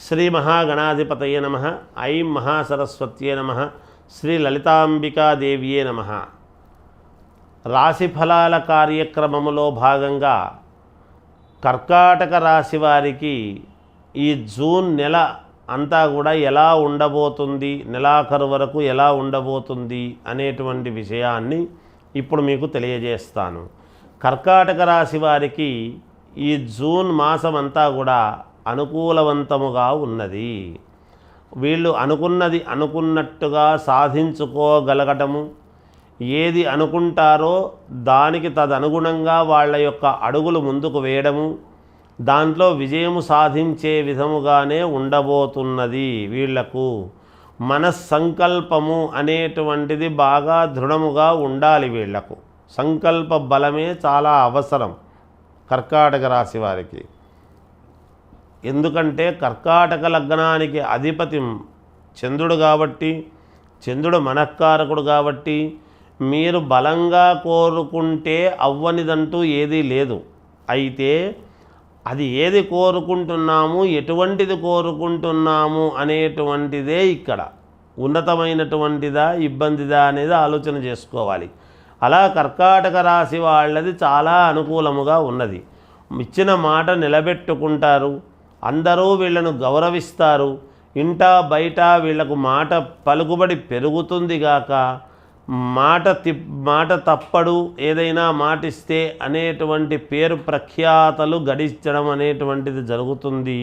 శ్రీ మహాగణాధిపతయే నమః. ఐం మహాసరస్వత్యే నమః. శ్రీ లలితాంబికాదేవ్యే నమః. రాశిఫలాల కార్యక్రమములో భాగంగా కర్కాటక రాశి వారికి ఈ జూన్ నెల అంతా కూడా ఎలా ఉండబోతుంది, నెలాఖరు వరకు ఎలా ఉండబోతుంది అనేటువంటి విషయాన్ని ఇప్పుడు మీకు తెలియజేస్తాను. కర్కాటక రాశి వారికి ఈ జూన్ మాసం అంతా కూడా అనుకూలవంతముగా ఉన్నది. వీళ్ళు అనుకున్నది అనుకున్నట్టుగా సాధించుకోగలగటము, ఏది అనుకుంటారో దానికి తదనుగుణంగా వాళ్ళ యొక్క అడుగులు ముందుకు వేయడము, దాంట్లో విజయము సాధించే విధముగానే ఉండబోతున్నది. వీళ్లకు మనస్సంకల్పము అనేటువంటిది బాగా దృఢముగా ఉండాలి. వీళ్లకు సంకల్ప బలమే చాలా అవసరం కర్కాటక రాశి వారికి. ఎందుకంటే కర్కాటక లగ్నానికి అధిపతి చంద్రుడు కాబట్టి, చంద్రుడు మనఃకారకుడు కాబట్టి మీరు బలంగా కోరుకుంటే అవ్వనిదంటూ ఏదీ లేదు. అయితే అది ఏది కోరుకుంటున్నాము, ఎటువంటిది కోరుకుంటున్నాము అనేటువంటిదే ఇక్కడ ఉన్నతమైనటువంటిదా ఇబ్బందిదా అనేది ఆలోచన చేసుకోవాలి. అలా కర్కాటక రాశి వాళ్ళది చాలా అనుకూలముగా ఉన్నది. ఇచ్చిన మాట నిలబెట్టుకుంటారు, అందరూ వీళ్ళను గౌరవిస్తారు, ఇంటా బయట వీళ్లకు మాట పలుకుబడి పెరుగుతుంది గాక, మాట తప్పడు, ఏదైనా మాటిస్తే అనేటువంటి పేరు ప్రఖ్యాతలు గడించడం అనేటువంటిది జరుగుతుంది.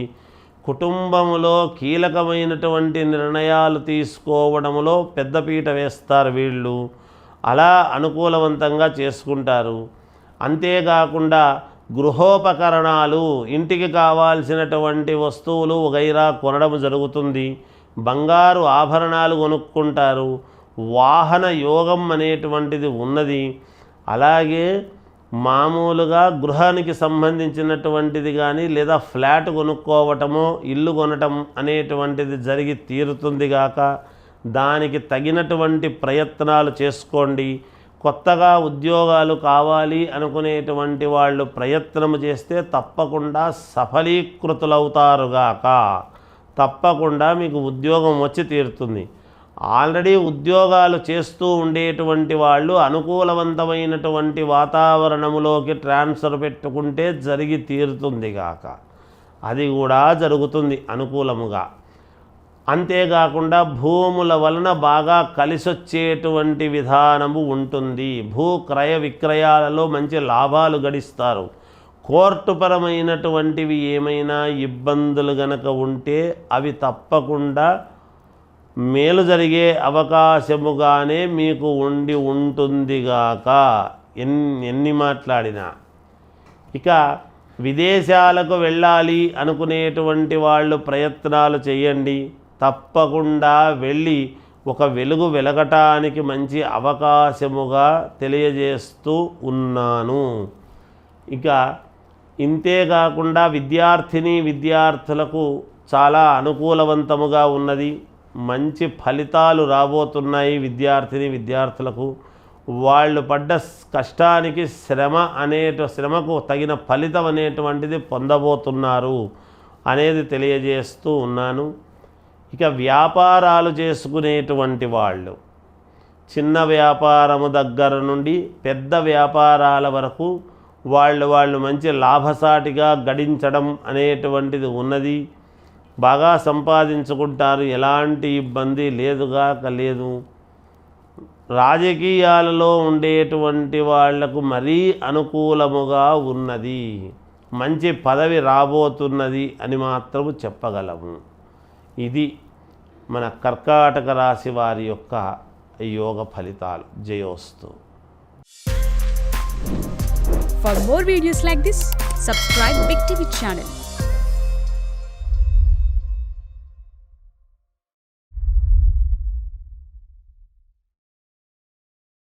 కుటుంబంలో కీలకమైనటువంటి నిర్ణయాలు తీసుకోవడంలో పెద్దపీట వేస్తారు వీళ్ళు. అలా అనుకూలవంతంగా చేసుకుంటారు. అంతేకాకుండా గృహోపకరణాలు, ఇంటికి కావాల్సినటువంటి వస్తువులు వగైరా కొనడం జరుగుతుంది. బంగారు ఆభరణాలు కొనుక్కుంటారు. వాహన యోగం అనేటువంటిది ఉన్నది. అలాగే మామూలుగా గృహానికి సంబంధించినటువంటిది కానీ లేదా ఫ్లాట్ కొనుక్కోవటమో ఇల్లు కొనటం అనేటువంటిది జరిగి తీరుతుంది గాక, దానికి తగినటువంటి ప్రయత్నాలు చేసుకోండి. కొత్తగా ఉద్యోగాలు కావాలి అనుకునేటువంటి వాళ్ళు ప్రయత్నము చేస్తే తప్పకుండా సఫలీకృతులవుతారుగాక. తప్పకుండా మీకు ఉద్యోగం వచ్చి తీరుతుంది. ఆల్రెడీ ఉద్యోగాలు చేస్తూ ఉండేటువంటి వాళ్ళు అనుకూలవంతమైనటువంటి వాతావరణములోకి ట్రాన్స్ఫర్ పెట్టుకుంటే జరిగి తీరుతుంది గాక, అది కూడా జరుగుతుంది అనుకూలముగా. అంతేకాకుండా భూముల వలన బాగా కలిసొచ్చేటువంటి విధానము ఉంటుంది. భూ క్రయ విక్రయాలలో మంచి లాభాలు గడిస్తారు. కోర్టుపరమైనటువంటివి ఏమైనా ఇబ్బందులు గనక ఉంటే అవి తప్పకుండా మేలు జరిగే అవకాశముగానే మీకు ఉంటుందిగాక. ఎన్ని మాట్లాడినా. ఇక విదేశాలకు వెళ్ళాలి అనుకునేటువంటి వాళ్ళు ప్రయత్నాలు చేయండి. తప్పకుండా వెళ్ళి ఒక వెలుగు వెలగటానికి మంచి అవకాశముగా తెలియజేస్తూ ఉన్నాను. ఇక ఇంతేకాకుండా విద్యార్థులకు చాలా అనుకూలవంతముగా ఉన్నది. మంచి ఫలితాలు రాబోతున్నాయి. విద్యార్థులకు వాళ్ళు పడ్డ కష్టానికి శ్రమకు తగిన ఫలితం అనేటువంటిది పొందబోతున్నారు అనేది తెలియజేస్తూ ఉన్నాను. ఇక వ్యాపారాలు చేసుకునేటువంటి వాళ్ళు, చిన్న వ్యాపారము దగ్గర నుండి పెద్ద వ్యాపారాల వరకు వాళ్ళు మంచి లాభసాటిగా గడించడం అనేటువంటిది ఉన్నది. బాగా సంపాదించుకుంటారు, ఎలాంటి ఇబ్బంది లేదు. రాజకీయాలలో ఉండేటువంటి వాళ్లకు మరీ అనుకూలముగా ఉన్నది. మంచి పదవి రాబోతున్నది అని మాత్రము చెప్పగలము. ఇది మన కర్కాటక రాశి వారి యొక్క యోగ ఫలితాలు. జయోస్తు. For more videos like this, subscribe Big TV channel.